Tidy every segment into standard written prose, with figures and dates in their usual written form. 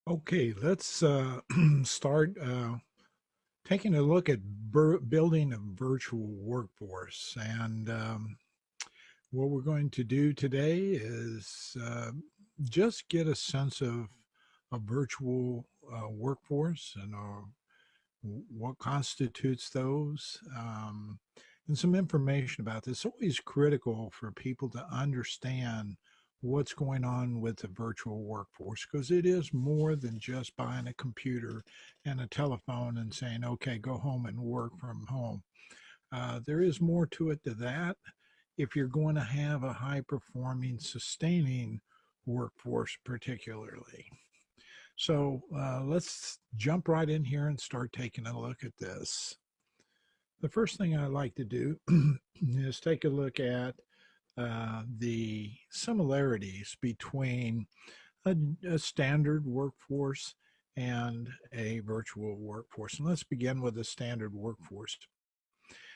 Okay, let's start taking a look at building a virtual workforce. And what we're going to do today is just get a sense of a virtual workforce and what constitutes those, and some information about this. It's always critical for people to understand what's going on with the virtual workforce because it is more than just buying a computer and a telephone and saying, okay, go home and work from home. There is more to it than that if you're going to have a high performing, sustaining workforce, particularly. So let's jump right in here and start taking a look at this. The first thing I like to do is take a look at the similarities between a standard workforce and a virtual workforce. And let's begin with a standard workforce.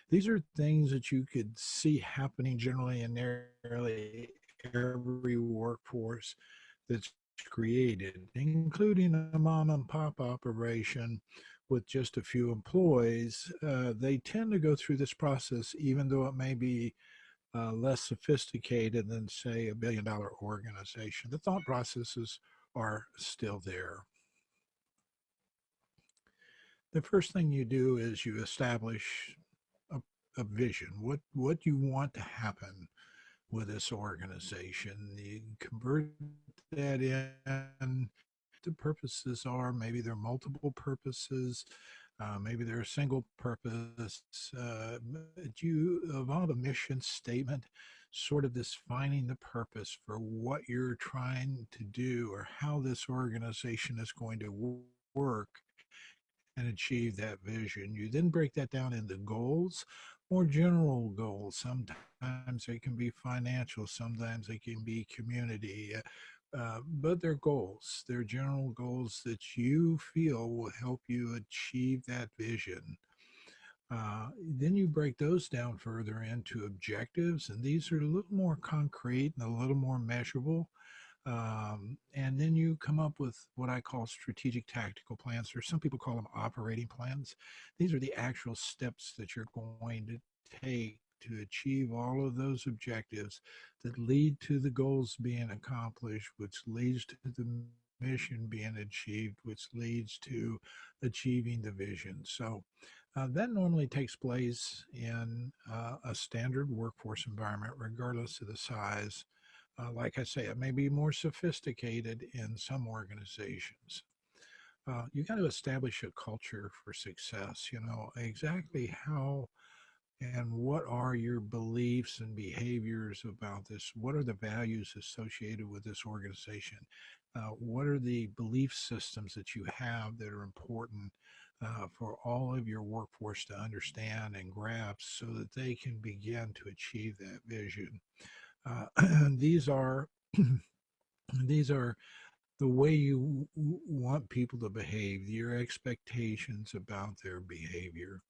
These are things that you could see happening generally in nearly every workforce that's created, including a mom and pop operation with just a few employees. They tend to go through this process, even though it may be less sophisticated than, say, a $1 billion organization. The thought processes are still there. The first thing you do is you establish a, a vision, what you want to happen with this organization. You convert that in. The purposes are maybe there are multiple purposes, maybe they're a single purpose. But you evolve a mission statement, sort of defining the purpose for what you're trying to do or how this organization is going to work and achieve that vision. You then break that down into goals, more general goals. Sometimes they can be financial, sometimes they can be community, but they're goals. They're general goals that you feel will help you achieve that vision. Then you break those down further into objectives, and these are a little more concrete and a little more measurable. And then you come up with what I call strategic tactical plans, or some people call them operating plans. These are the actual steps that you're going to take to achieve all of those objectives that lead to the goals being accomplished, which leads to the mission being achieved, which leads to achieving the vision. So that normally takes place in a standard workforce environment, regardless of the size. Like I say, it may be more sophisticated in some organizations. You got to establish a culture for success. You know exactly how and what are your beliefs and behaviors about this? What are the values associated with this organization? What are the belief systems that you have that are important for all of your workforce to understand and grasp so that they can begin to achieve that vision? Uh, these are these are the way you want people to behave, your expectations about their behavior.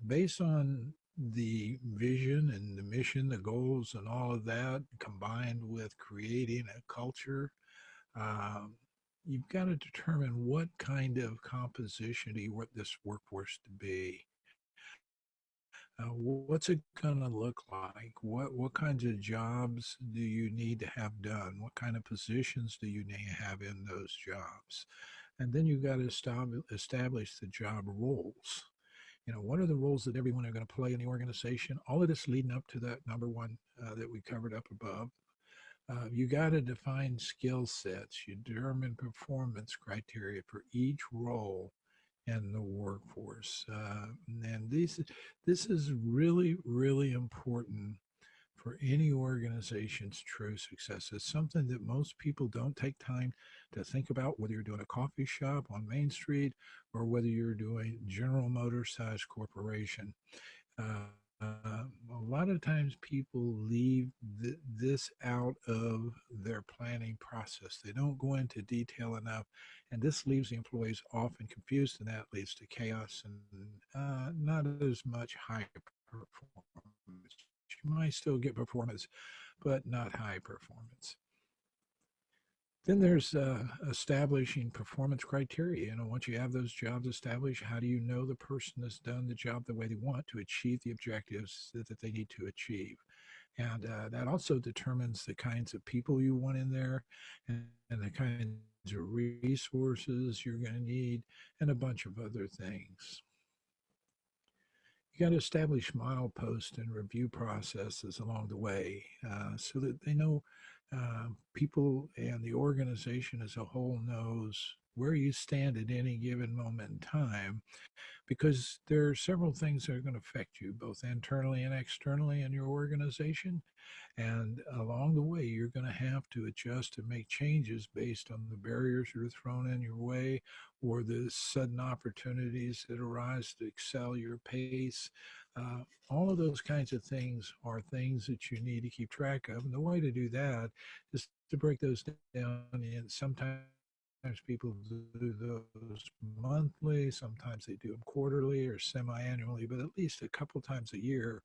Based on the vision and the mission, the goals, and all of that, combined with creating a culture, um, you've got to determine what kind of composition do you want this workforce to be. What's it going to look like? What kinds of jobs do you need to have done? What kind of positions do you need to have in those jobs? And then you've got to establish the job roles. You know, what are the roles that everyone are going to play in the organization? All of this leading up to that number one that we covered up above. You got to define skill sets. You determine performance criteria for each role in the workforce. And this is really, really important for any organization's true success. It's something that most people don't take time to think about, whether you're doing a coffee shop on Main Street or whether you're doing General Motors size corporation. A lot of times people leave this out of their planning process. They don't go into detail enough, and this leaves the employees often confused, and that leads to chaos and not as much high performance. You might still get performance, but not high performance. Then there's establishing performance criteria. You know, once you have those jobs established, how do you know the person has done the job the way they want to achieve the objectives that they need to achieve? And that also determines the kinds of people you want in there and the kinds of resources you're going to need and a bunch of other things. You got to establish milepost and review processes along the way so that they know people and the organization as a whole knows where you stand at any given moment in time, because there are several things that are going to affect you both internally and externally in your organization. And along the way, you're going to have to adjust and make changes based on the barriers that are thrown in your way or the sudden opportunities that arise to excel your pace. All of those kinds of things are things that you need to keep track of. And the way to do that is to break those down. And sometimes people do those monthly, sometimes they do them quarterly or semi-annually, but at least a couple times a year,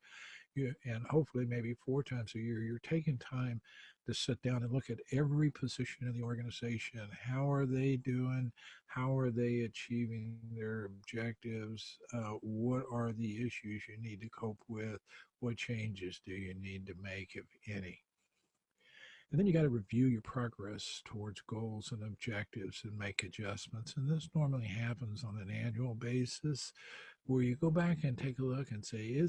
and hopefully maybe four times a year, you're taking time to sit down and look at every position in the organization. How are they doing? How are they achieving their objectives? What are the issues you need to cope with? What changes do you need to make, if any? And then you got to review your progress towards goals and objectives and make adjustments. And this normally happens on an annual basis where you go back and take a look and say,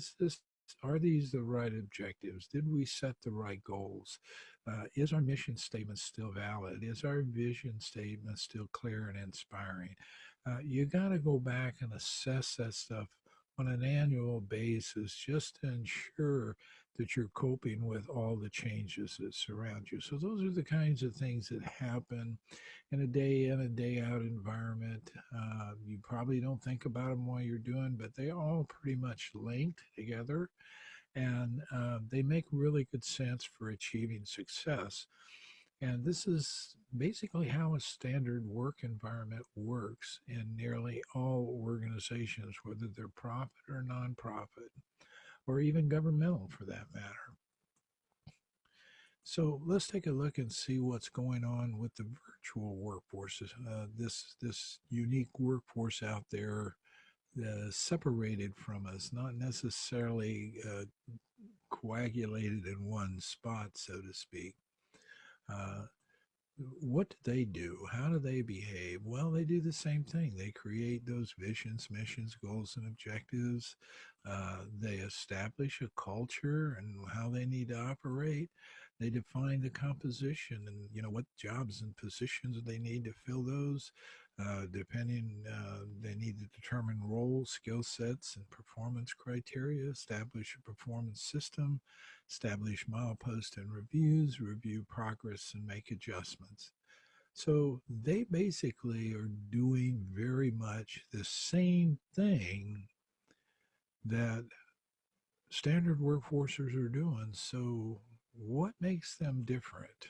are these the right objectives? Did we set the right goals? Is our mission statement still valid? Is our vision statement still clear and inspiring? You got to go back and assess that stuff on an annual basis just to ensure that you're coping with all the changes that surround you. So those are the kinds of things that happen in a day in, a day out environment. You probably don't think about them while you're doing, but they all pretty much linked together, and they make really good sense for achieving success. And this is basically how a standard work environment works in nearly all organizations, whether they're profit or nonprofit, or even governmental for that matter. So let's take a look and see what's going on with the virtual workforces. This unique workforce out there, separated from us, not necessarily coagulated in one spot, so to speak. Uh, what do they do? How do they behave? Well, they do the same thing. They create those visions, missions, goals, and objectives. They establish a culture and how they need to operate. They define the composition and what jobs and positions they need to fill those. They need to determine roles, skill sets, and performance criteria. Establish a performance system, establish mileposts and reviews, review progress, and make adjustments. So they basically are doing very much the same thing that standard workforces are doing. So what makes them different?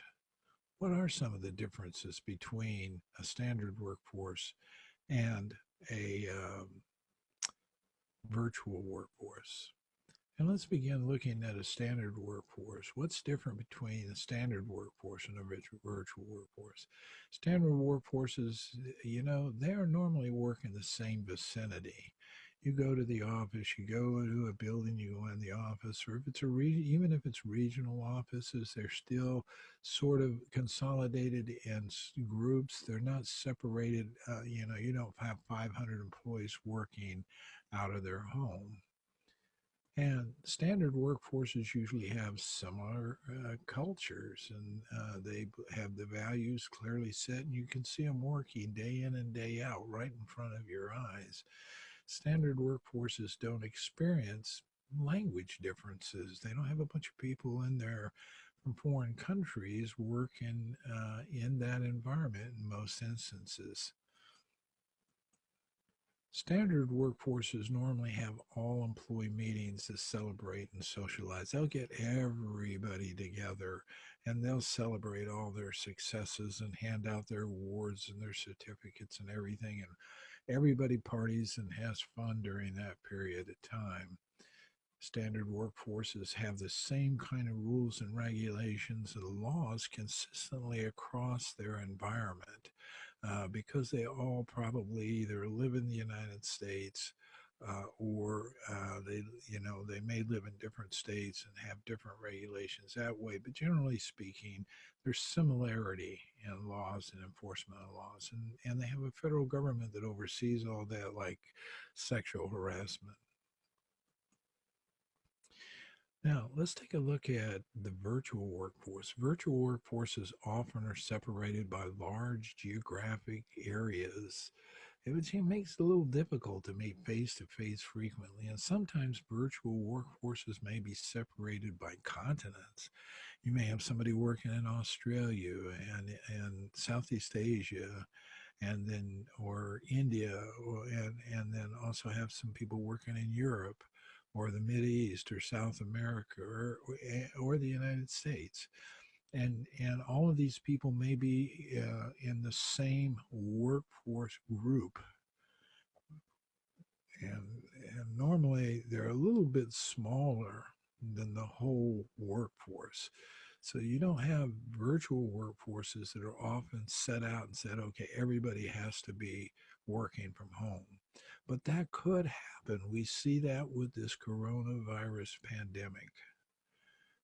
What are some of the differences between a standard workforce and a virtual workforce? And let's begin looking at a standard workforce. What's different between a standard workforce and a virtual workforce? Standard workforces, they are normally working the same vicinity. You go to the office, you go to a building, you go in the office, or if it's even if it's regional offices, they're still sort of consolidated in groups. They're not separated. You don't have 500 employees working out of their home. And standard workforces usually have similar cultures, and they have the values clearly set, and you can see them working day in and day out right in front of your eyes. Standard workforces don't experience language differences. They don't have a bunch of people in there from foreign countries working in that environment in most instances. Standard workforces normally have all employee meetings to celebrate and socialize. They'll get everybody together and they'll celebrate all their successes and hand out their awards and their certificates and everything. And everybody parties and has fun during that period of time. Standard workforces have the same kind of rules and regulations and laws consistently across their environment because they all probably either live in the United States or they may live in different states and have different regulations that way. But generally speaking, there's similarity in laws and enforcement of laws, and they have a federal government that oversees all that, like sexual harassment. Now, let's take a look at the virtual workforce. Virtual workforces often are separated by large geographic areas, which makes it a little difficult to meet face to face frequently. And sometimes virtual workforces may be separated by continents. You may have somebody working in Australia and Southeast Asia, and then or India, and then also have some people working in Europe or the Mid East or South America or the United States. And all of these people may be in the same workforce group, and normally they're a little bit smaller than the whole workforce. So you don't have virtual workforces that are often set out and said, okay, everybody has to be working from home. But that could happen. We see that with this coronavirus pandemic.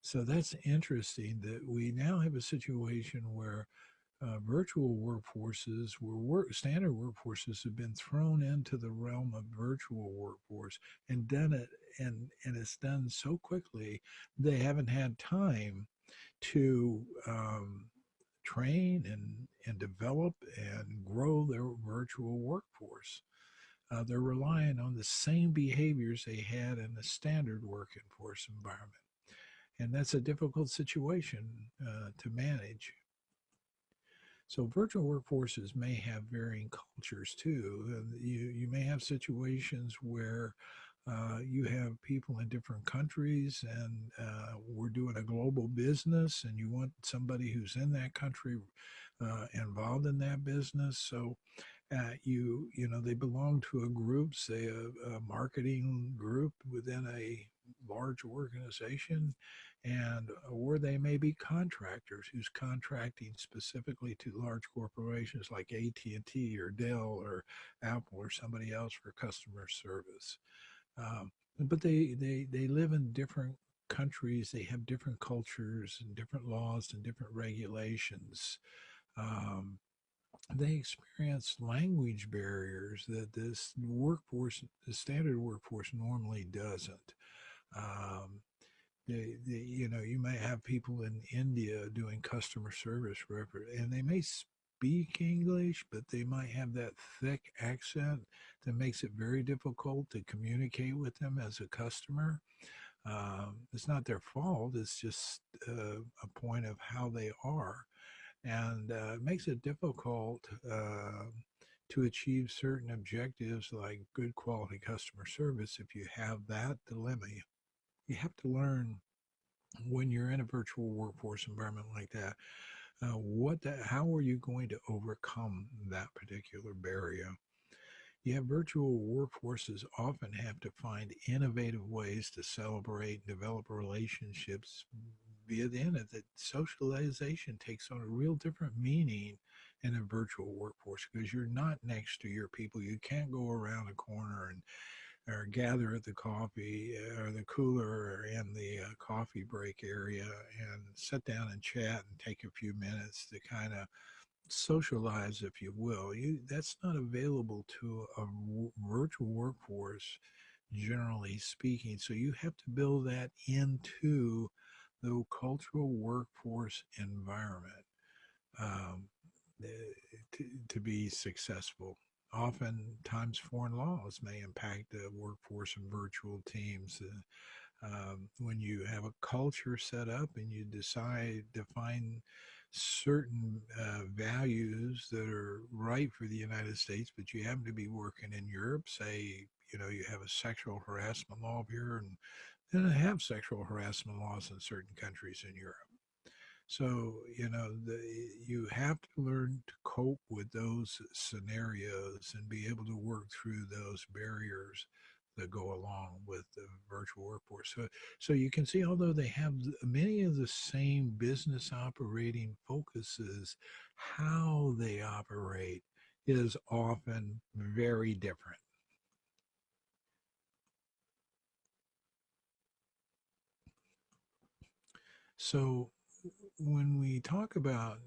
So that's interesting that we now have a situation where virtual workforces standard workforces have been thrown into the realm of virtual workforce and done it, and it's done so quickly they haven't had time to train and develop and grow their virtual workforce. They're relying on the same behaviors they had in the standard workforce environment, and that's a difficult situation to manage. So virtual workforces may have varying cultures too. You may have situations where you have people in different countries, and we're doing a global business, and you want somebody who's in that country involved in that business. So they belong to a group, say a marketing group within a large organization, and or they may be contractors who's contracting specifically to large corporations like AT&T or Dell or Apple or somebody else for customer service. But they live in different countries. They have different cultures and different laws and different regulations. Um, they experience language barriers that the standard workforce normally doesn't. Um, you may have people in India doing customer service and they may speak English, but they might have that thick accent that makes it very difficult to communicate with them as a customer. It's not their fault. It's just a point of how they are, and it makes it difficult to achieve certain objectives like good quality customer service. If you have that dilemma, you have to learn when you're in a virtual workforce environment like that, how are you going to overcome that particular barrier? Yeah, virtual workforces often have to find innovative ways to celebrate and develop relationships via the internet. That socialization takes on a real different meaning in a virtual workforce because you're not next to your people. You can't go around a corner and or gather at the coffee or the cooler or in the coffee break area and sit down and chat and take a few minutes to kind of socialize, if you will. That's not available to a virtual workforce, generally speaking. So you have to build that into the cultural workforce environment um, to be successful. Oftentimes, foreign laws may impact the workforce and virtual teams. When you have a culture set up and you decide to find certain values that are right for the United States, but you happen to be working in Europe, say, you have a sexual harassment law here, and they have sexual harassment laws in certain countries in Europe. So, you have to learn to cope with those scenarios and be able to work through those barriers that go along with the virtual workforce. So you can see, although they have many of the same business operating focuses, how they operate is often very different. So when we talk about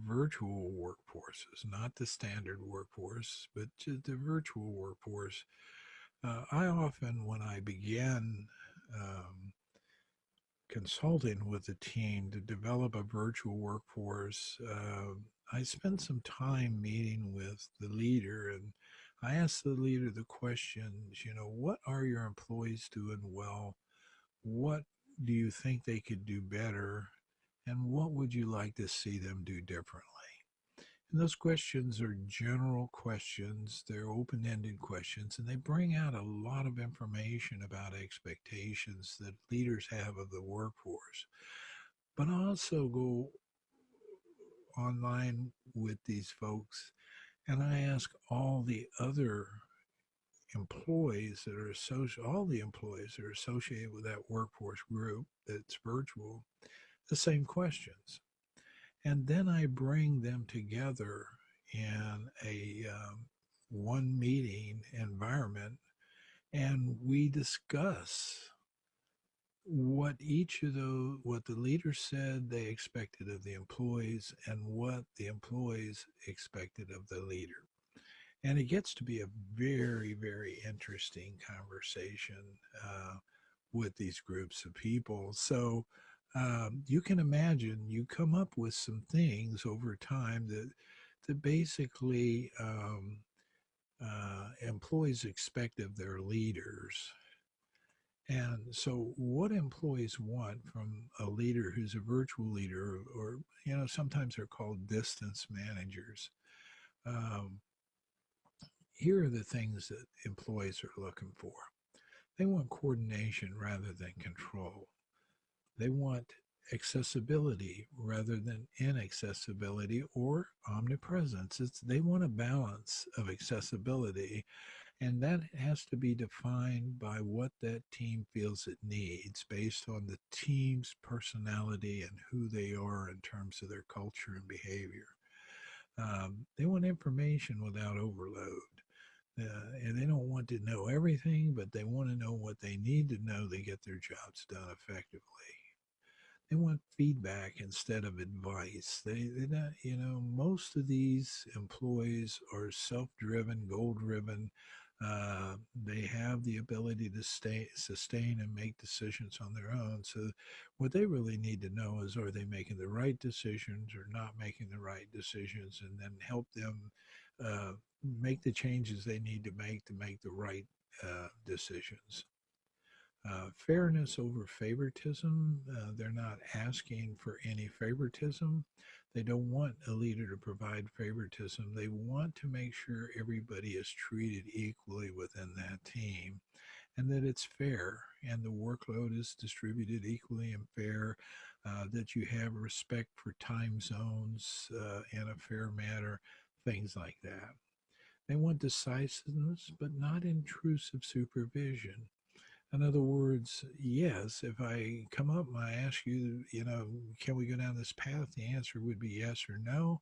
virtual workforces, not the standard workforce, but the virtual workforce, I often, when I begin um, consulting with a team to develop a virtual workforce, I spend some time meeting with the leader, and I ask the leader the questions, what are your employees doing well? What do you think they could do better? And what would you like to see them do differently? And those questions are general questions, they're open ended questions, and they bring out a lot of information about expectations that leaders have of the workforce. But I also go online with these folks and I ask all the other employees that are associated, all the employees that are associated with that workforce group that's virtual, the same questions. And then I bring them together in a one meeting environment and we discuss what the leaders said they expected of the employees and what the employees expected of the leader. And it gets to be a very, very interesting conversation with these groups of people. So you can imagine you come up with some things over time that basically employees expect of their leaders. And so, what employees want from a leader who's a virtual leader, or sometimes they're called distance managers. Um, Here are the things that employees are looking for. They want coordination rather than control. They want accessibility rather than inaccessibility or omnipresence. They want a balance of accessibility, and that has to be defined by what that team feels it needs based on the team's personality and who they are in terms of their culture and behavior. They want information without overload. And they don't want to know everything, but they want to know what they need to know to get their jobs done effectively. They want feedback instead of advice. They not, most of these employees are self-driven, goal-driven. They have the ability to sustain and make decisions on their own. So what they really need to know is, are they making the right decisions or not making the right decisions, and then help them uh, make the changes they need to make the right decisions. Fairness over favoritism. They're not asking for any favoritism. They don't want a leader to provide favoritism. They want to make sure everybody is treated equally within that team and that it's fair and the workload is distributed equally and fair, that you have respect for time zones in a fair manner, things like that. They want decisiveness, but not intrusive supervision. In other words, yes, if I come up and I ask you, can we go down this path? The answer would be yes or no.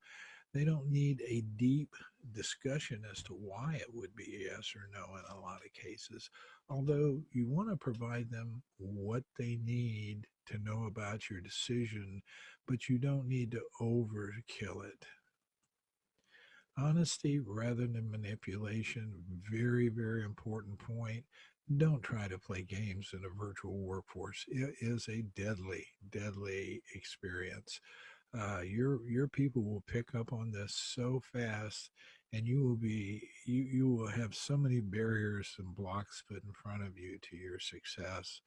They don't need a deep discussion as to why it would be yes or no in a lot of cases. Although you want to provide them what they need to know about your decision, but you don't need to overkill it. Honesty rather than manipulation, very, very important point. Don't try to play games in a virtual workforce. It is a deadly, deadly experience. Your people will pick up on this so fast, and you will have so many barriers and blocks put in front of you to your success.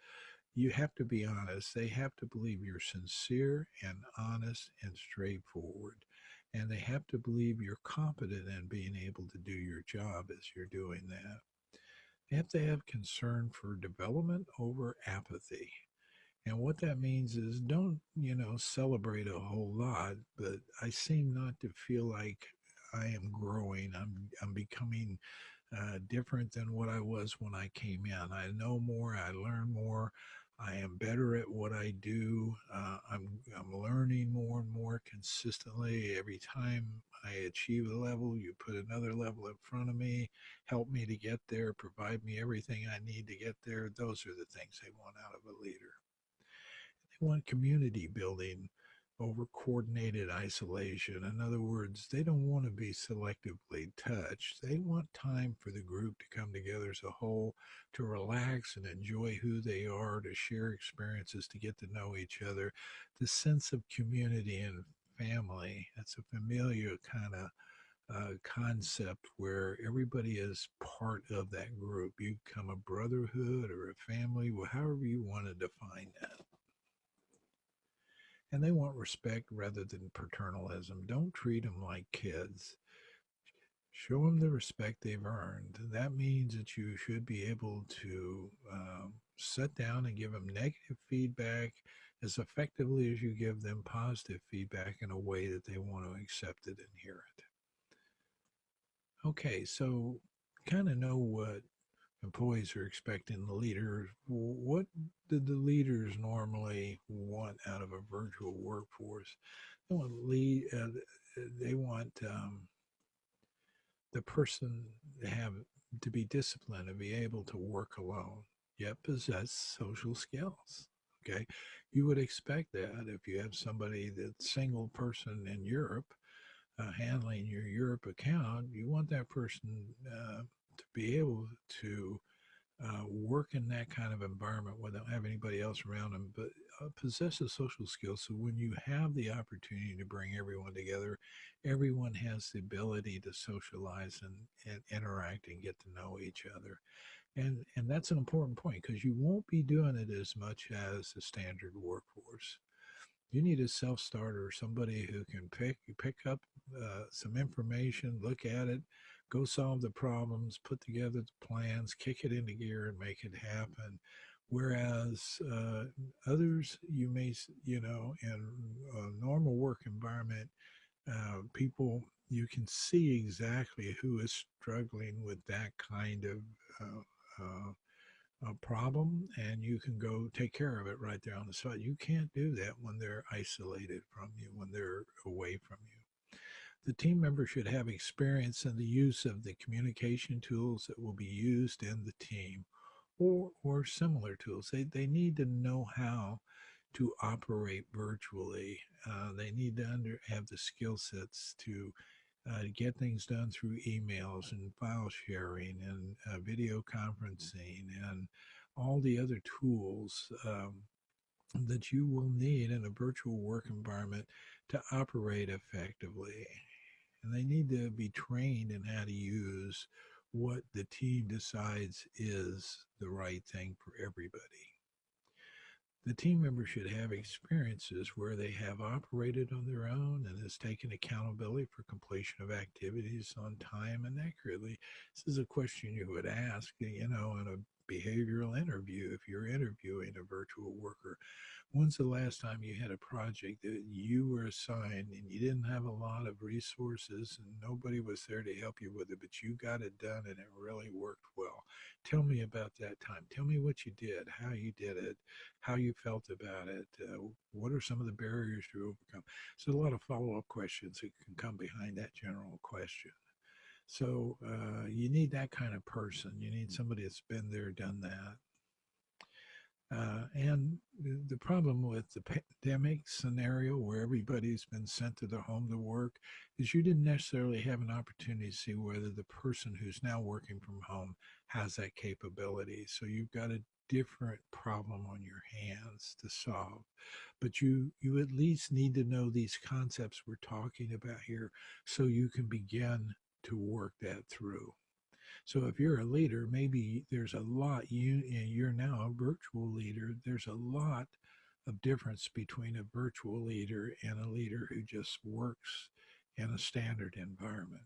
You have to be honest. They have to believe you're sincere and honest and straightforward. And they have to believe you're competent in being able to do your job as you're doing that. They have to have concern for development over apathy. And what that means is, don't, celebrate a whole lot, but I seem not to feel like I am growing. I'm becoming different than what I was when I came in. I know more, I learn more, I am better at what I do. I'm learning more and more consistently. Every time I achieve a level, you put another level in front of me, help me to get there, provide me everything I need to get there. Those are the things they want out of a leader. They want community building over coordinated isolation. In other words, they don't want to be selectively touched. They want time for the group to come together as a whole, to relax and enjoy who they are, to share experiences, to get to know each other. The sense of community and family, that's a familiar kind of concept where everybody is part of that group. You become a brotherhood or a family, well, however you want to define that. And they want respect rather than paternalism. Don't treat them like kids. Show them the respect they've earned. That means that you should be able to sit down and give them negative feedback as effectively as you give them positive feedback in a way that they want to accept it and hear it. Okay, so kind of know what employees are expecting the leaders. What did the leaders normally want out of a virtual workforce? They want they want the person to have to be disciplined and be able to work alone, yet possess social skills. Okay, you would expect that if you have somebody that's single person in Europe handling your Europe account, you want that person to be able to work in that kind of environment without having anybody else around them, but possesses social skills. So when you have the opportunity to bring everyone together, everyone has the ability to socialize and interact and get to know each other. And that's an important point because you won't be doing it as much as the standard workforce. You need a self-starter, somebody who can pick up some information, look at it, go solve the problems, put together the plans, kick it into gear, and make it happen. Whereas others, you may, in a normal work environment, people, you can see exactly who is struggling with that kind of a problem, and you can go take care of it right there on the spot. You can't do that when they're isolated from you, when they're away from you. The team member should have experience in the use of the communication tools that will be used in the team, or similar tools. They need to know how to operate virtually. They need to have the skill sets to get things done through emails and file sharing and video conferencing and all the other tools that you will need in a virtual work environment to operate effectively. And they need to be trained in how to use what the team decides is the right thing for everybody. The team member should have experiences where they have operated on their own and has taken accountability for completion of activities on time and accurately. This is a question you would ask, in a behavioral interview if you're interviewing a virtual worker. When's the last time you had a project that you were assigned and you didn't have a lot of resources and nobody was there to help you with it, but you got it done and it really worked well? Tell me about that time. Tell me what you did, how you did it, how you felt about it. What are some of the barriers you overcome? So a lot of follow-up questions that can come behind that general question. So you need that kind of person. You need somebody that's been there, done that. And the problem with the pandemic scenario where everybody's been sent to their home to work is you didn't necessarily have an opportunity to see whether the person who's now working from home has that capability. So you've got a different problem on your hands to solve. But you at least need to know these concepts we're talking about here so you can begin to work that through. So if you're a leader, maybe there's a lot you're now a virtual leader. There's a lot of difference between a virtual leader and a leader who just works in a standard environment.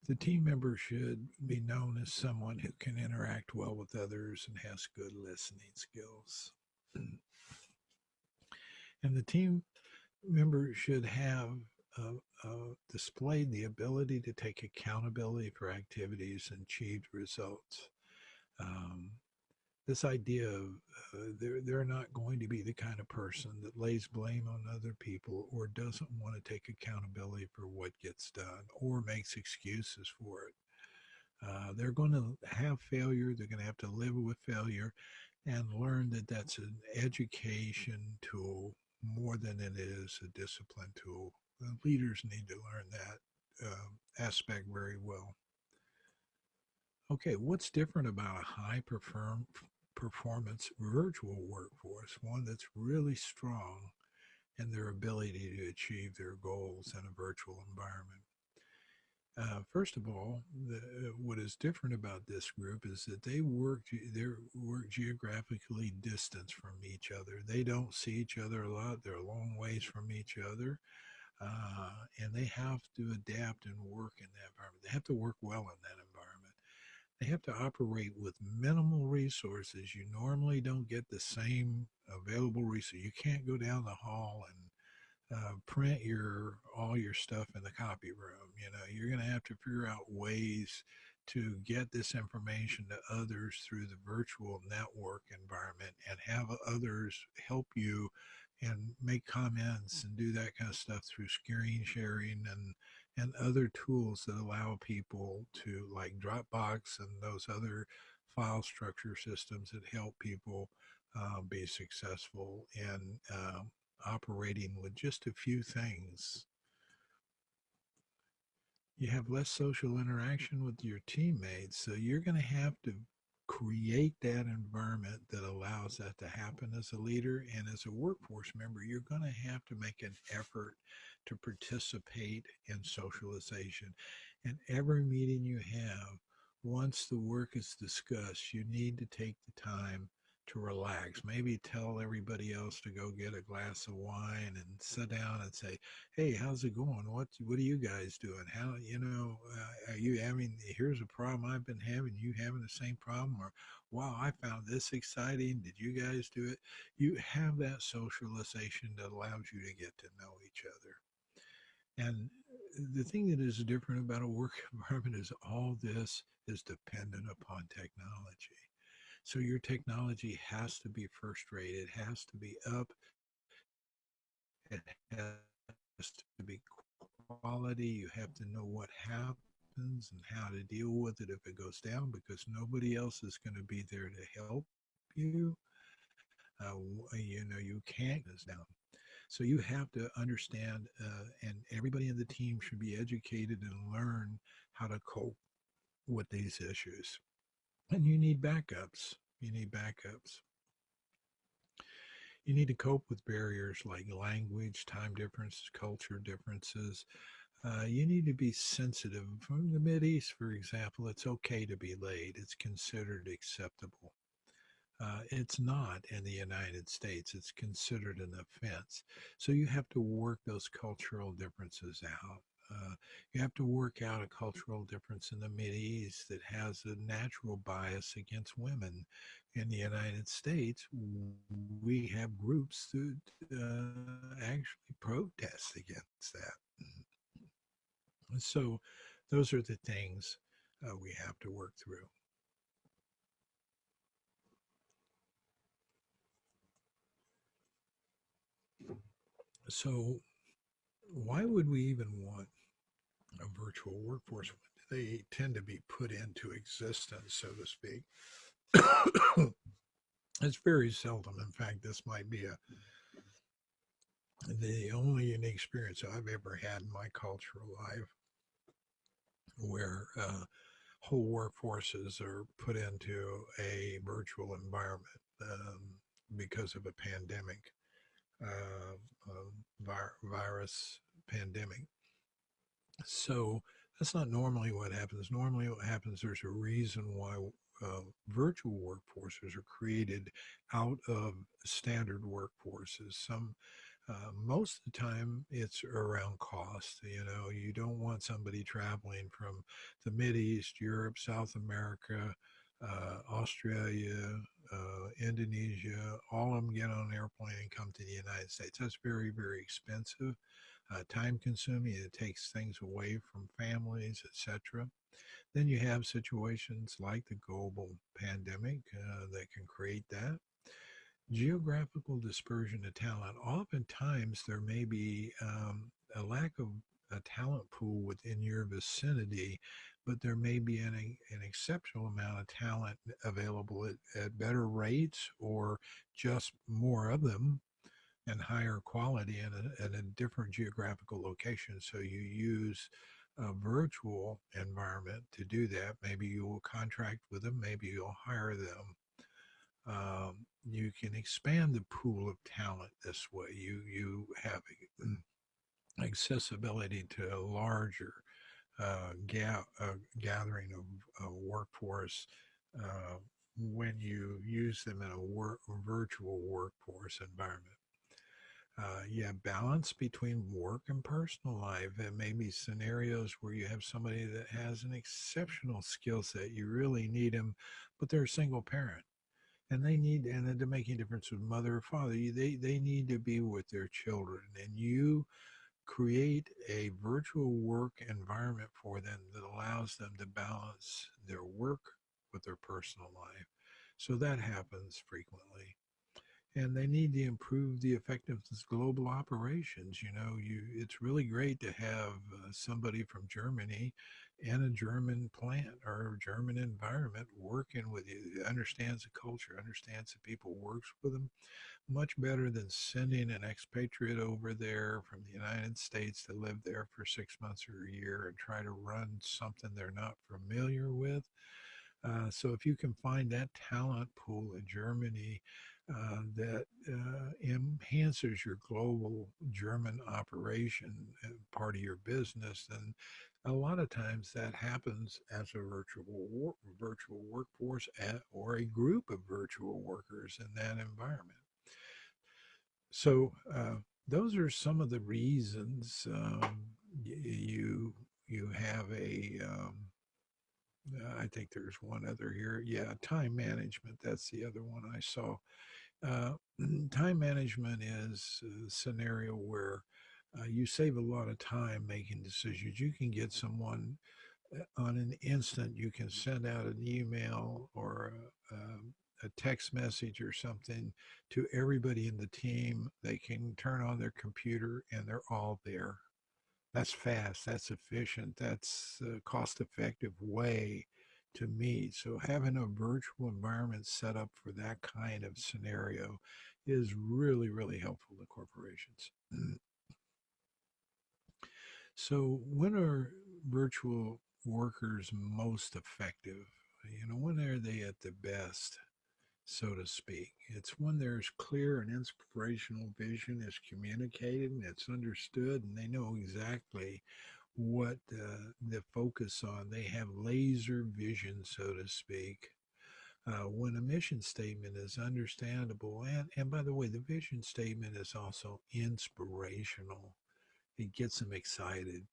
The team member should be known as someone who can interact well with others and has good listening skills. And the team member should have displayed the ability to take accountability for activities and achieved results. Um, this idea of they're not going to be the kind of person that lays blame on other people or doesn't want to take accountability for what gets done or makes excuses for it. They're going to have failure. They're going to have to live with failure and learn that that's an education tool more than it is a discipline tool. Leaders need to learn that aspect very well. Okay, what's different about a performance virtual workforce? One that's really strong in their ability to achieve their goals in a virtual environment. First of all, what is different about this group is that they work geographically distanced from each other. They don't see each other a lot. They're a long ways from each other, and they have to adapt and work in that environment. They have to work well in that environment. They have to operate with minimal resources. You normally don't get the same available resources. You can't go down the hall and print your all your stuff in the copy room. You know, you're going to have to figure out ways to get this information to others through the virtual network environment and have others help you and make comments and do that kind of stuff through screen sharing and other tools that allow people to, like Dropbox and those other file structure systems that help people be successful in operating with just a few things. You have less social interaction with your teammates, so you're going to have to create that environment that allows that to happen as a leader. And as a workforce member, you're going to have to make an effort to participate in socialization. And every meeting you have, once the work is discussed, you need to take the time to relax. Maybe tell everybody else to go get a glass of wine and sit down and say, "Hey, how's it going? What are you guys doing? How are you having? Here's a problem I've been having. You having the same problem? Or wow, I found this exciting. Did you guys do it?" You have that socialization that allows you to get to know each other. And the thing that is different about a work environment is all this is dependent upon technology. So your technology has to be first rate. It has to be up. It has to be quality. You have to know what happens and how to deal with it if it goes down, because nobody else is going to be there to help you. You can't go down. So you have to understand, and everybody in the team should be educated and learn how to cope with these issues. And you need backups. You need backups. You need to cope with barriers like language, time differences, culture differences. You need to be sensitive. From the Mideast, for example, it's okay to be late. It's considered acceptable. It's not in the United States. It's considered an offense. So you have to work those cultural differences out. You have to work out a cultural difference in the Mideast that has a natural bias against women. In the United States, we have groups that actually protest against that. So those are the things we have to work through. So why would we even want a virtual workforce? They tend to be put into existence, so to speak. It's very seldom. In fact, this might be the only unique experience I've ever had in my cultural life where whole workforces are put into a virtual environment because of a pandemic, virus pandemic. So that's not normally what happens. Normally, what happens, there's a reason why virtual workforces are created out of standard workforces. Most of the time, it's around cost. You know, you don't want somebody traveling from the Mideast, Europe, South America, Australia, Indonesia, all of them get on an airplane and come to the United States. That's very, very expensive. time consuming. It takes things away from families, etc. Then you have situations like the global pandemic that can create that. Geographical dispersion of talent. Oftentimes, there may be a lack of a talent pool within your vicinity, but there may be an exceptional amount of talent available at better rates or just more of them and higher quality in a different geographical location. So you use a virtual environment to do that. Maybe you will contract with them, maybe you'll hire them. You can expand the pool of talent this way. You have accessibility to a larger gathering of workforce when you use them in a virtual workforce environment. You have balance between work and personal life. There may be scenarios where you have somebody that has an exceptional skill set. You really need them, but they're a single parent and they're making a difference with mother or father. They need to be with their children, and you create a virtual work environment for them that allows them to balance their work with their personal life. So that happens frequently. And they need to improve the effectiveness of global operations. It's really great to have somebody from Germany in a German plant or German environment working with you, understands the culture, understands the people, works with them much better than sending an expatriate over there from the United States to live there for 6 months or a year and try to run something they're not familiar with. So if you can find that talent pool in Germany that enhances your global German operation part of your business, then a lot of times that happens as a virtual workforce or a group of virtual workers in that environment. So those are some of the reasons you have I think there's one other here. Yeah, time management. That's the other one I saw. Uh, Time management is a scenario where you save a lot of time making decisions. You can get someone on an instant. You can send out an email or a text message or something to everybody in the team. They can turn on their computer and they're all there. That's fast, that's efficient, that's a cost effective way to meet. So having a virtual environment set up for that kind of scenario is really, really helpful to corporations. So when are virtual workers most effective? When are they at the best, so to speak? It's when there's clear and inspirational vision is communicated and it's understood and they know exactly what the focus on. They have laser vision, so to speak. When a mission statement is understandable, and by the way, the vision statement is also inspirational. It gets them excited.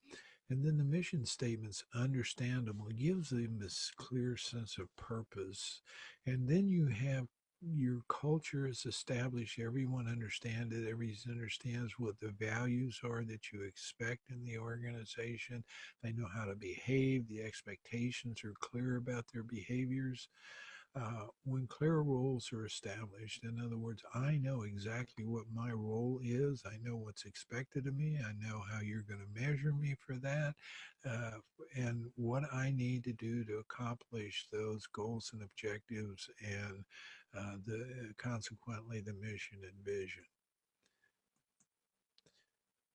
And then the mission statement's understandable. It gives them this clear sense of purpose. And then you have your culture is established. Everyone understands it. Everyone understands what the values are that you expect in the organization. They know how to behave. The expectations are clear about their behaviors. When clear roles are established, in other words, I know exactly what my role is. I know what's expected of me. I know how you're going to measure me for that, uh, and what I need to do to accomplish those goals and objectives, and consequently the mission and vision.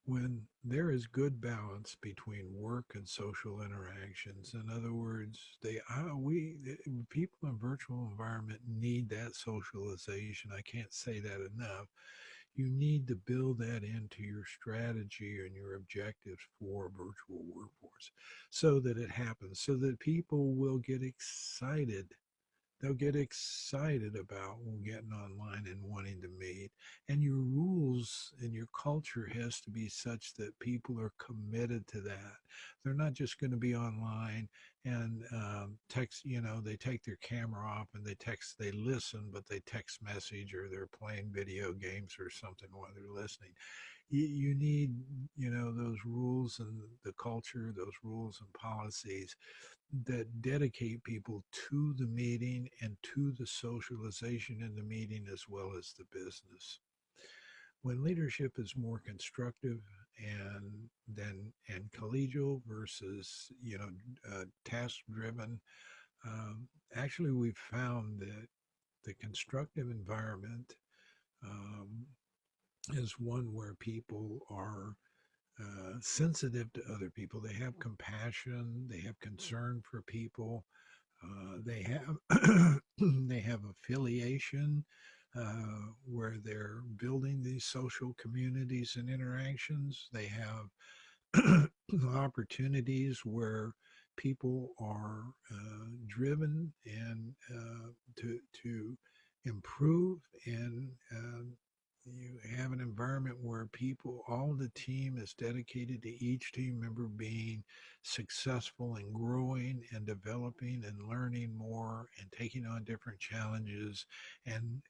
When there is good balance between work and social interactions, in other words, people in virtual environment need that socialization. I can't say that enough. You need to build that into your strategy and your objectives for a virtual workforce so that it happens, so that people will get excited. They'll get excited about getting online and wanting to meet. And your rules and your culture has to be such that people are committed to that. They're not just going to be online and text, they take their camera off and they listen, but they text message or they're playing video games or something while they're listening. you need, those rules and the culture, those rules and policies that dedicate people to the meeting and to the socialization in the meeting as well as the business. When leadership is more constructive and collegial versus task driven, actually we've found that the constructive environment um, is one where people are sensitive to other people. They have compassion. They have concern for people. They have they have affiliation where they're building these social communities and interactions. They have opportunities where people are driven and to improve and you have an environment where people, all the team is dedicated to each team member being successful and growing and developing and learning more and taking on different challenges and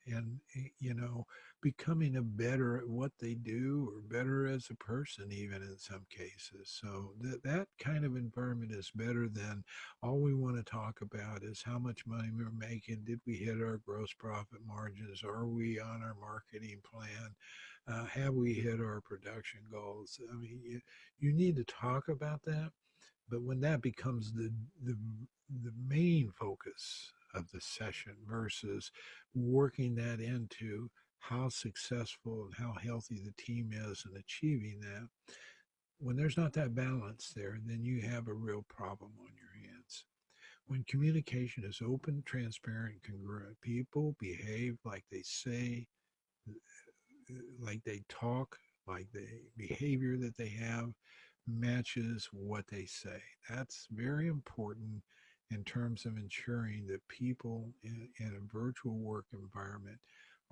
becoming a better at what they do or better as a person even in some cases. So that kind of environment is better than all we want to talk about is how much money we're making. Did we hit our gross profit margins? Are we on our marketing plan? Have we hit our production goals? I mean, you need to talk about that, but when that becomes the main focus of the session versus working that into how successful and how healthy the team is in achieving that, when there's not that balance there, then you have a real problem on your hands. When communication is open, transparent, congruent, people behave like they say, like they talk, like the behavior that they have matches what they say. That's very important in terms of ensuring that people in a virtual work environment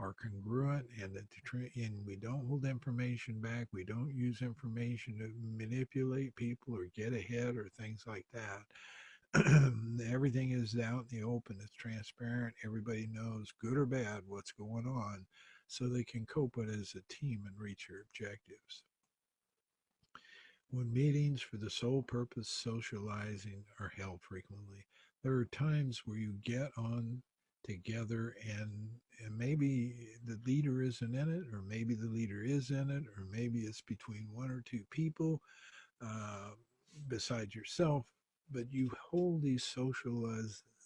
are congruent and that and we don't hold information back. We don't use information to manipulate people or get ahead or things like that. Everything is out in the open. It's transparent. Everybody knows, good or bad, what's going on, so they can cope with it as a team and reach their objectives. When meetings for the sole purpose socializing are held frequently, there are times where you get on together and maybe the leader isn't in it, or maybe the leader is in it, or maybe it's between one or two people uh, besides yourself, but you hold these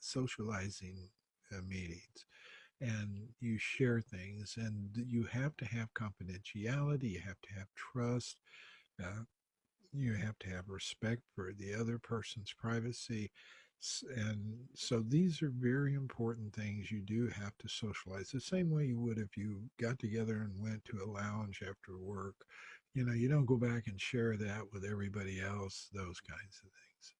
socializing meetings and you share things and you have to have confidentiality, you have to have trust, uh, you have to have respect for the other person's privacy. And so these are very important things you do have to socialize the same way you would if you got together and went to a lounge after work. You don't go back and share that with everybody else, those kinds of things.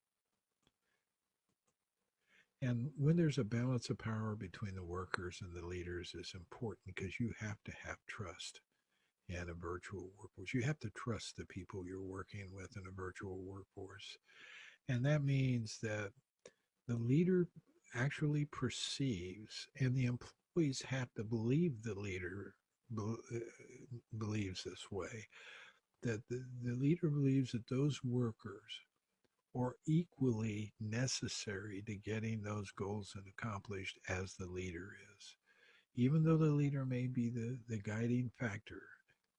And when there's a balance of power between the workers and the leaders is important because you have to have trust in a virtual workforce. You have to trust the people you're working with in a virtual workforce. And that means that the leader actually perceives, and the employees have to believe the leader believes this way, that the leader believes that those workers are equally necessary to getting those goals accomplished as the leader is. Even though the leader may be the guiding factor,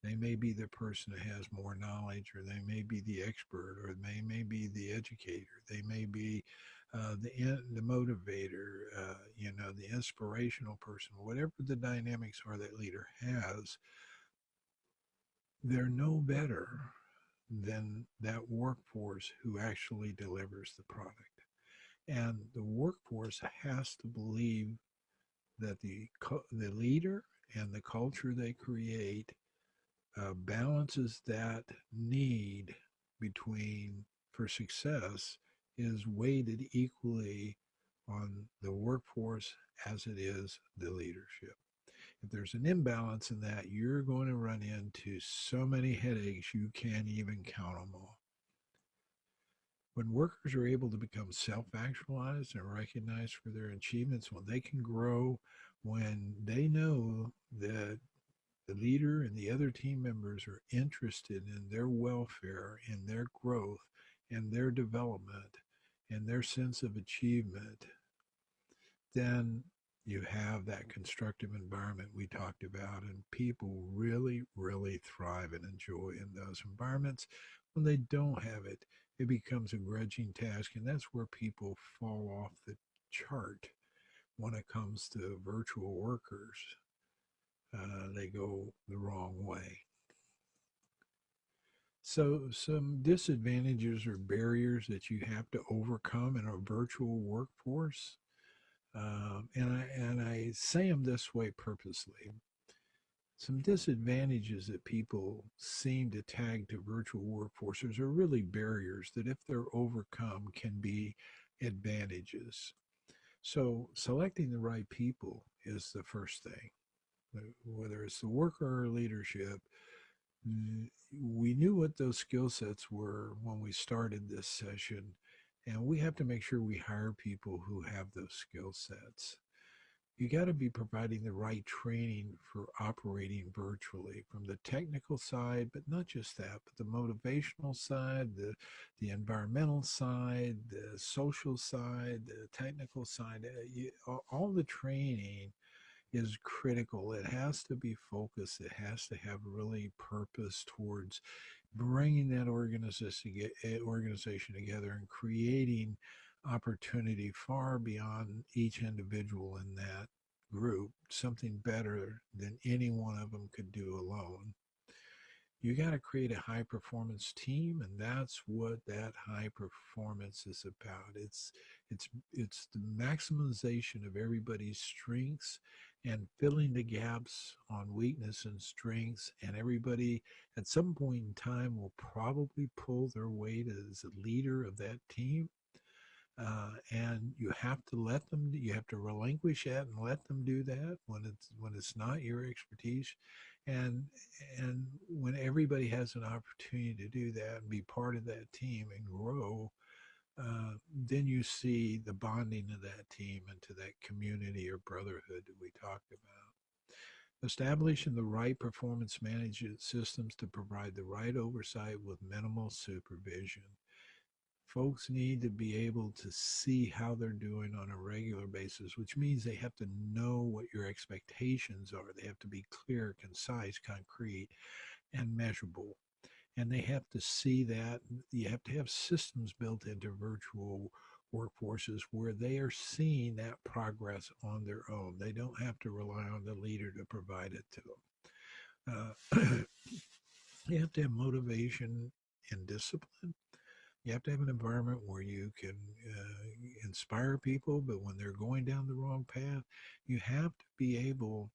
they may be the person that has more knowledge, or they may be the expert, or they may be the educator, they may be the motivator, the inspirational person, whatever the dynamics are that leader has, they're no better than that workforce who actually delivers the product. And the workforce has to believe that the leader and the culture they create balances that need between for success is weighted equally on the workforce as it is the leadership. If there's an imbalance in that, you're going to run into so many headaches you can't even count them all. When workers are able to become self-actualized and recognized for their achievements, when they can grow, when they know that leader and the other team members are interested in their welfare, in their growth, and their development, and their sense of achievement, then you have that constructive environment we talked about, and people really, really thrive and enjoy in those environments. When they don't have it, it becomes a grudging task, and that's where people fall off the chart when it comes to virtual workers. They go the wrong way. So, some disadvantages or barriers that you have to overcome in a virtual workforce, and I say them this way purposely. Some disadvantages that people seem to tag to virtual workforces are really barriers that, if they're overcome, can be advantages. So, selecting the right people is the first thing. Whether it's the worker or leadership, we knew what those skill sets were when we started this session, and we have to make sure we hire people who have those skill sets. You got to be providing the right training for operating virtually, from the technical side, but not just that, but the motivational side, the environmental side, the social side, the technical side. All the training is critical. It has to be focused. It has to have really purpose towards bringing that organization together and creating opportunity far beyond each individual in that group, something better than any one of them could do alone. You got to create a high performance team, and that's what that high performance is about. It's the maximization of everybody's strengths and filling the gaps on weakness and strengths, and everybody at some point in time will probably pull their weight as a leader of that team. And you have to let them, you have to relinquish that and let them do that when it's not your expertise. And and when everybody has an opportunity to do that and be part of that team and grow, then you see the bonding of that team into that community or brotherhood that we talked about. Establishing the right performance management systems to provide the right oversight with minimal supervision. Folks need to be able to see how they're doing on a regular basis, which means they have to know what your expectations are. They have to be clear, concise, concrete, and measurable. And they have to see that. You have to have systems built into virtual workforces where they are seeing that progress on their own. They don't have to rely on the leader to provide it to them. You have to have motivation and discipline. You have to have an environment where you can inspire people, but when they're going down the wrong path, you have to be able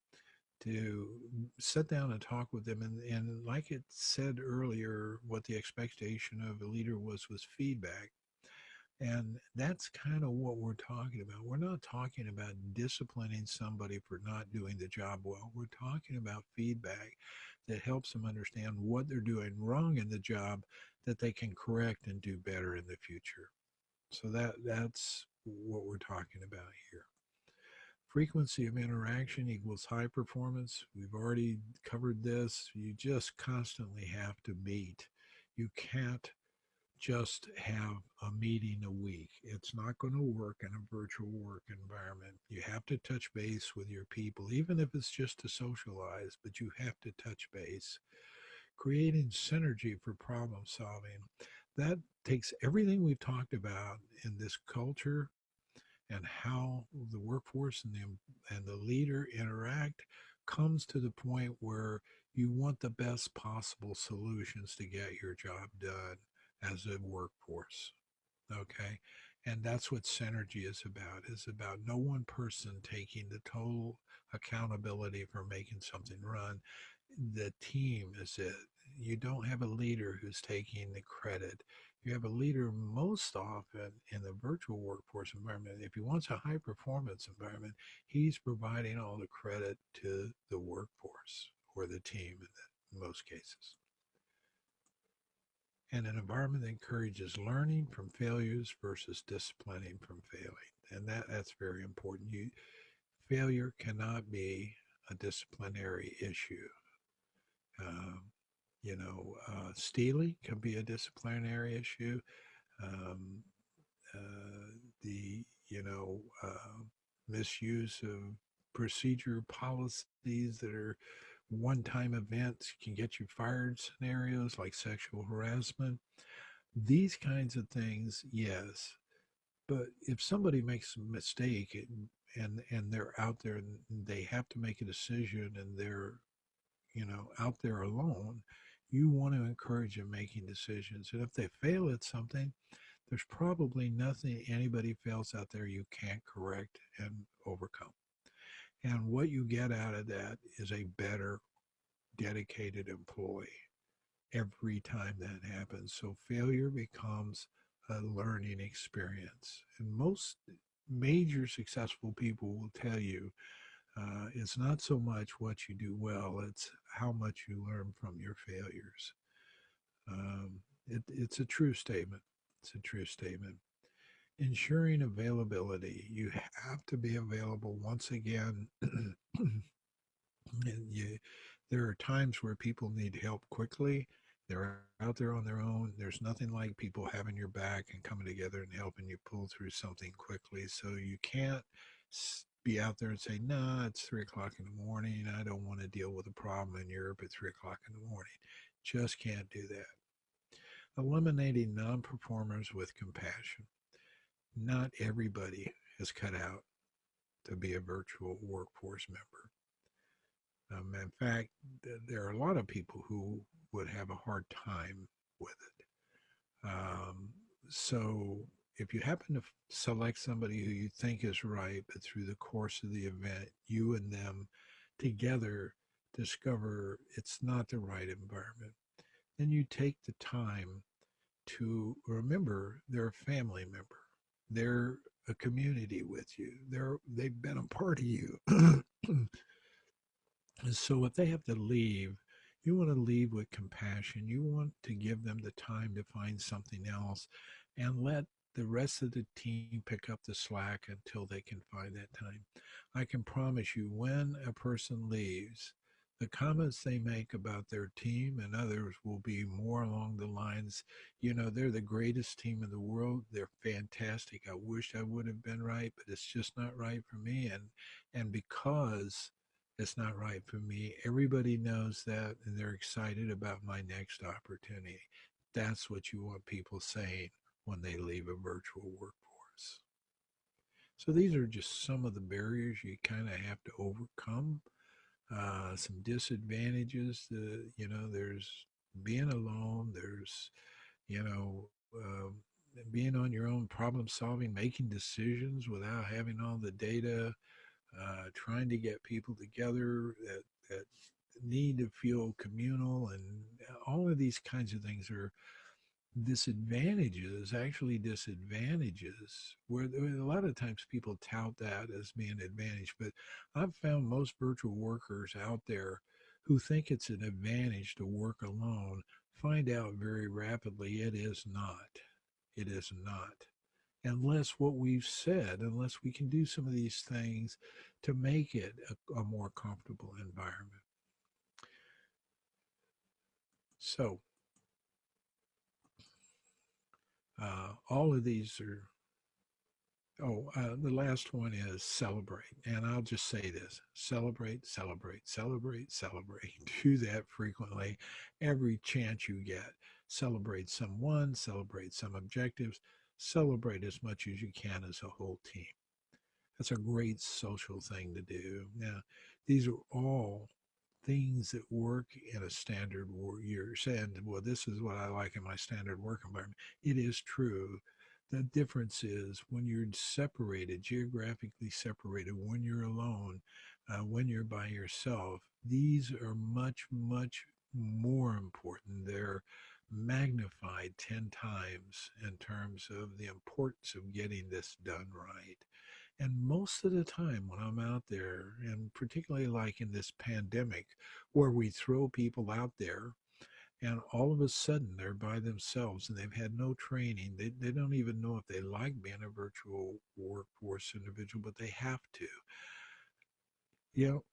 to sit down and talk with them. And like it said earlier, what the expectation of a leader was feedback. And that's kind of what we're talking about. We're not talking about disciplining somebody for not doing the job well. We're talking about feedback that helps them understand what they're doing wrong in the job that they can correct and do better in the future. So that's what we're talking about here. Frequency of interaction equals high performance. We've already covered this. You just constantly have to meet. You can't just have a meeting a week. It's not going to work in a virtual work environment. You have to touch base with your people, even if it's just to socialize, but you have to touch base. Creating synergy for problem solving. That takes everything we've talked about in this culture and how the workforce and the leader interact, comes to the point where you want the best possible solutions to get your job done as a workforce. Okay. And that's what synergy is about no one person taking the total accountability for making something run. The team is it. You don't have a leader who's taking the credit. You have a leader most often in the virtual workforce environment. If he wants a high performance environment, he's providing all the credit to the workforce or the team in most cases. And an environment that encourages learning from failures versus disciplining from failing. And that's very important. Failure cannot be a disciplinary issue. Um, stealing can be a disciplinary issue. Um, the misuse of procedure policies that are one-time events can get you fired scenarios like sexual harassment. These kinds of things, yes. But if somebody makes a mistake and they're out there and they have to make a decision and they're out there alone, you want to encourage them making decisions. And if they fail at something, there's probably nothing anybody fails out there you can't correct and overcome. And what you get out of that is a better, dedicated employee every time that happens. So failure becomes a learning experience. And most major successful people will tell you it's not so much what you do well, it's how much you learn from your failures. It's a true statement. It's a true statement. Ensuring availability. You have to be available once again. And there are times where people need help quickly. They're out there on their own. There's nothing like people having your back and coming together and helping you pull through something quickly. So you can't be out there and say, "No, it's 3 o'clock in the morning. I don't want to deal with a problem in Europe at 3 o'clock in the morning." Just can't do that. Eliminating non performers with compassion. Not everybody is cut out to be a virtual workforce member. In fact, there are a lot of people who would have a hard time with it. So if you happen to select somebody who you think is right, but through the course of the event, you and them together discover it's not the right environment, then you take the time to remember they're a family member. They're a community with you. They've been a part of you. And so if they have to leave, you want to leave with compassion. You want to give them the time to find something else and let the rest of the team pick up the slack until they can find that time. I can promise you, when a person leaves, the comments they make about their team and others will be more along the lines, they're the greatest team in the world. They're fantastic. I wish I would have been right, but it's just not right for me. And because it's not right for me, everybody knows that and they're excited about my next opportunity. That's what you want people saying when they leave a virtual workforce. So these are just some of the barriers you kind of have to overcome. Some disadvantages. There's being alone. There's you know being on your own, problem solving, making decisions without having all the data. Trying to get people together that need to feel communal, and all of these kinds of things are disadvantages, actually disadvantages, where a lot of times people tout that as being an advantage. But I've found most virtual workers out there who think it's an advantage to work alone find out very rapidly it is not. It is not. Unless what we've said, unless we can do some of these things to make it a more comfortable environment. So, all of these are, the last one is celebrate. And I'll just say this: celebrate, celebrate, celebrate, celebrate. Do that frequently, every chance you get. Celebrate someone, celebrate some objectives, celebrate as much as you can as a whole team. That's a great social thing to do. Now, these are all things that work in a standard work. You're saying, well, this is what I like in my standard work environment. It is true. The difference is when you're separated, geographically separated, when you're alone, when you're by yourself, these are much, much more important. They're magnified 10 times in terms of the importance of getting this done right. And most of the time when I'm out there, and particularly like in this pandemic, where we throw people out there and all of a sudden they're by themselves and they've had no training, they don't even know if they like being a virtual workforce individual, but they have to. You know,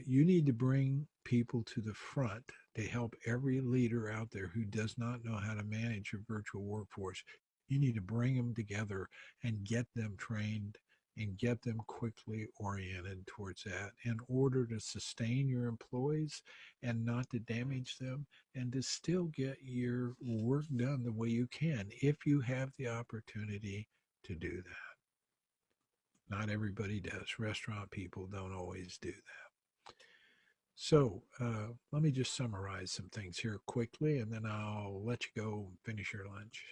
You need to bring people to the front to help every leader out there who does not know how to manage a virtual workforce. You need to bring them together and get them trained and get them quickly oriented towards that in order to sustain your employees and not to damage them and to still get your work done the way you can if you have the opportunity to do that. Not everybody does. Restaurant people don't always do that. So let me just summarize some things here quickly, and then I'll let you go finish your lunch.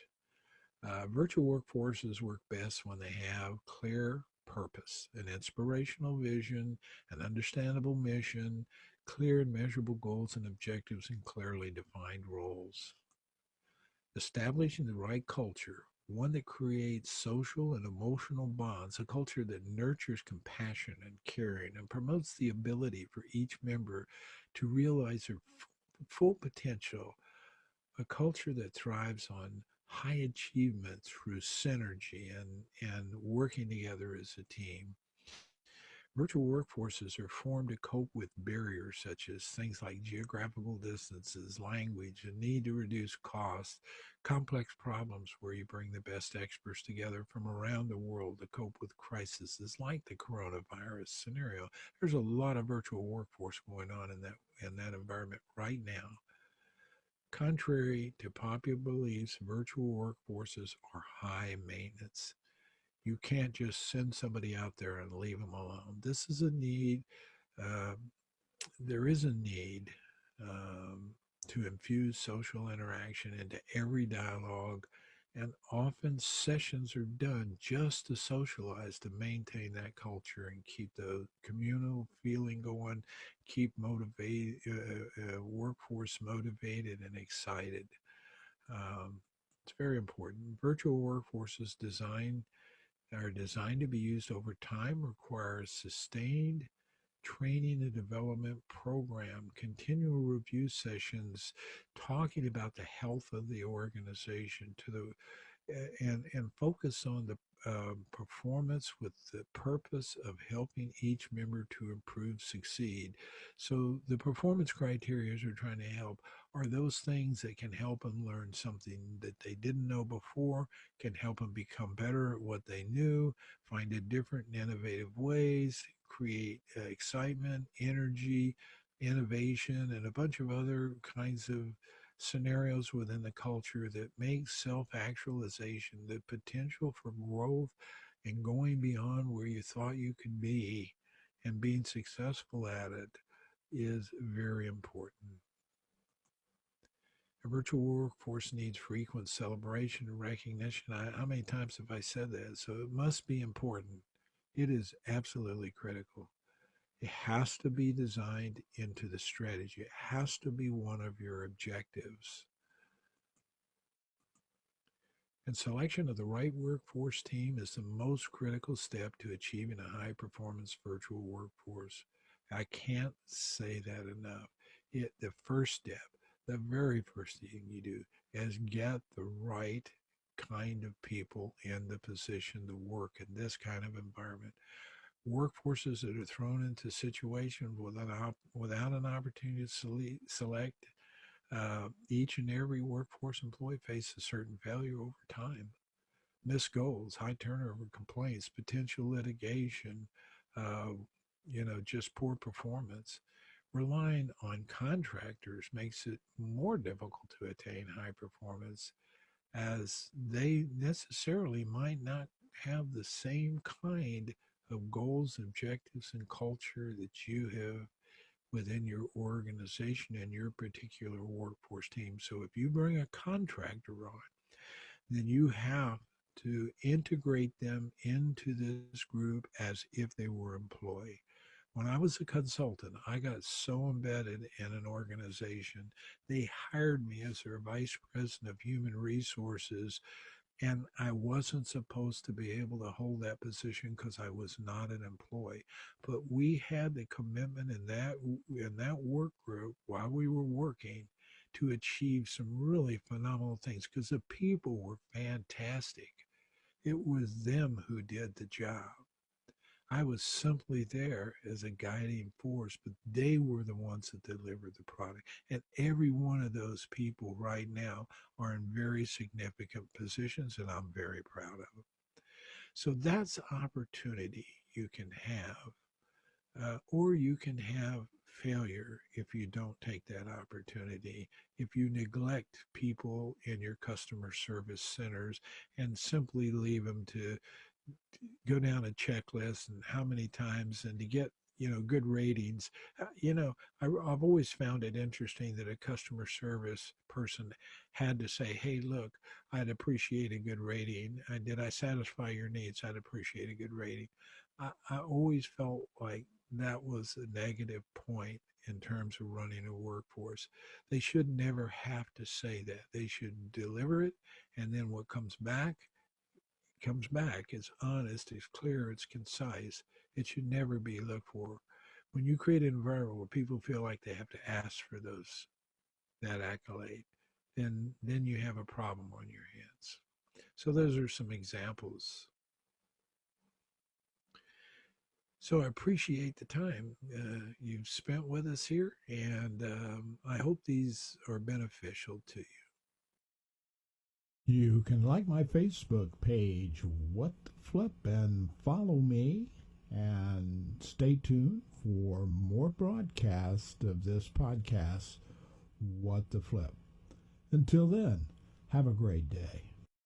Virtual workforces work best when they have clear purpose, an inspirational vision, an understandable mission, clear and measurable goals and objectives, and clearly defined roles. Establishing the right culture, one that creates social and emotional bonds, a culture that nurtures compassion and caring and promotes the ability for each member to realize their full potential, a culture that thrives on high achievement through synergy and working together as a team. Virtual workforces are formed to cope with barriers such as things like geographical distances, language, and need to reduce costs, complex problems where you bring the best experts together from around the world to cope with crises like the coronavirus scenario. There's a lot of virtual workforce going on in that environment right now. Contrary to popular beliefs, virtual workforces are high maintenance. You can't just send somebody out there and leave them alone. This is a need. Uh, there is a need um, to infuse social interaction into every dialogue, and often sessions are done just to socialize to maintain that culture and keep the communal feeling going, keep workforce motivated and excited. Um, it's very important. Virtual workforces are designed to be used over time, requires sustained training and development program, continual review sessions, talking about the health of the organization to the and focus on the performance with the purpose of helping each member to improve, succeed. So the performance criteria are trying to help are those things that can help them learn something that they didn't know before, can help them become better at what they knew, find a different and innovative ways, create excitement, energy, innovation, and a bunch of other kinds of scenarios within the culture that make self actualization, the potential for growth and going beyond where you thought you could be and being successful at it is very important. A virtual workforce needs frequent celebration and recognition. How many times have I said that? So it must be important. It is absolutely critical. It has to be designed into the strategy. It has to be one of your objectives. And selection of the right workforce team is the most critical step to achieving a high performance virtual workforce. I can't say that enough. The first step, the very first thing you do is get the right kind of people in the position to work in this kind of environment. Workforces that are thrown into situations without an opportunity to select each and every workforce employee faces certain failure over time. Missed goals, high turnover complaints, potential litigation, uh, just poor performance. Relying on contractors makes it more difficult to attain high performance as they necessarily might not have the same kind of goals, objectives, and culture that you have within your organization and your particular workforce team. So if you bring a contractor on, then you have to integrate them into this group as if they were employee. When I was a consultant, I got so embedded in an organization, they hired me as their vice president of human resources, and I wasn't supposed to be able to hold that position because I was not an employee. But we had the commitment in that work group while we were working to achieve some really phenomenal things because the people were fantastic. It was them who did the job. I was simply there as a guiding force, but they were the ones that delivered the product. And every one of those people right now are in very significant positions, and I'm very proud of them. So that's opportunity you can have, or you can have failure if you don't take that opportunity, if you neglect people in your customer service centers and simply leave them to go down a checklist and how many times and to get good ratings. I've always found it interesting that a customer service person had to say, hey, look, I'd appreciate a good rating. Did I satisfy your needs? I'd appreciate a good rating. I always felt like that was a negative point in terms of running a workforce. They should never have to say that. They should deliver it, and then what comes back. It's honest, it's clear, it's concise. It should never be looked for. When you create an environment where people feel like they have to ask for that accolade, then you have a problem on your hands. So those are some examples. So I appreciate the time you've spent with us here, and I hope these are beneficial to you. You can like my Facebook page, What the Flip, and follow me, and stay tuned for more broadcasts of this podcast, What the Flip. Until then, have a great day.